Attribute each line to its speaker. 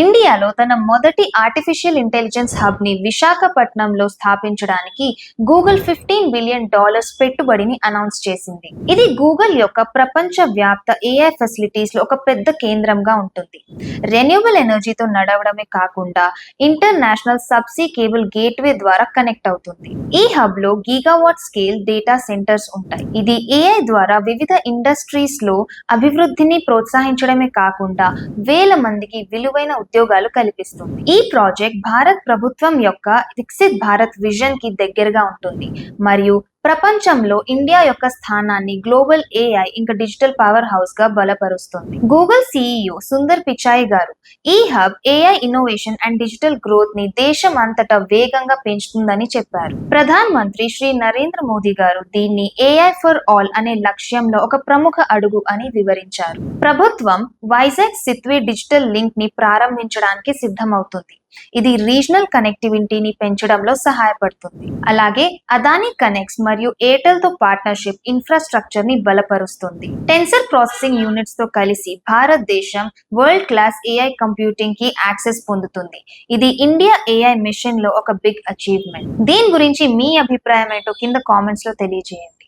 Speaker 1: ఇండియాలో తన మొదటి ఆర్టిఫిషియల్ ఇంటెలిజెన్స్ హబ్ ని విశాఖపట్నంలో స్థాపించడానికి గూగుల్ $15 బిలియన్ పెట్టుబడిని అనౌన్స్ చేసింది. ఇది గూగుల్ యొక్క ప్రపంచ వ్యాప్త ఏఐ ఫెసిలిటీస్ లో ఒక పెద్ద కేంద్రంగా ఉంటుంది. రెన్యూబుల్ ఎనర్జీతో నడవడమే కాకుండా ఇంటర్నేషనల్ సబ్సీ కేబుల్ గేట్వే ద్వారా కనెక్ట్ అవుతుంది. ఈ హబ్ లో గీగావాట్ స్కేల్ డేటా సెంటర్స్ ఉంటాయి. ఇది ఏఐ ద్వారా వివిధ ఇండస్ట్రీస్ లో అభివృద్ధిని ప్రోత్సహించడమే కాకుండా వేల మందికి విలువైన ఉద్యోగాలు కల్పిస్తుంది. ఈ ప్రాజెక్ట్ భారత్ ప్రభుత్వం యొక్క వికసిత్ భారత్ విజన్ కి దగ్గరగా ఉంటుంది మరియు ప్రపంచంలో ఇండియా యొక్క స్థానాన్ని గ్లోబల్ ఏఐ ఇంకా డిజిటల్ పవర్ హౌస్ గా బలపరుస్తుంది. గూగుల్ సిఇఓ సుందర్ పిచాయ్ గారు ఈ hub AI innovation and digital growth ని దేశం అంతటా వేగంగా పెంచుతుందని చెప్పారు. ప్రధాన మంత్రి శ్రీ నరేంద్ర మోదీ గారు దీన్ని ఏఐ ఫర్ ఆల్ అనే లక్ష్యంలో ఒక ప్రముఖ అడుగు అని వివరించారు. ప్రభుత్వం వైజాగ్ సిత్వే డిజిటల్ లింక్ ని ప్రారంభించడానికి సిద్ధమవుతుంది. ఇది రీజనల్ కనెక్టివిటీని పెంచడంలో సహాయపడుతుంది. అలాగే అదానీ కనెక్ట్స్ మరియు ఎయిర్టెల్ తో పార్ట్నర్షిప్ ఇన్ఫ్రాస్ట్రక్చర్ ని బలపరుస్తుంది. టెన్సర్ ప్రాసెసింగ్ యూనిట్స్ తో కలిసి భారతదేశం వరల్డ్ క్లాస్ ఏఐ కంప్యూటింగ్ కి యాక్సెస్ పొందుతుంది. ఇది ఇండియా ఏఐ మిషన్ లో ఒక బిగ్ అచీవ్మెంట్. దీని గురించి మీ అభిప్రాయం ఏంటో కింద కామెంట్స్ లో తెలియజేయండి.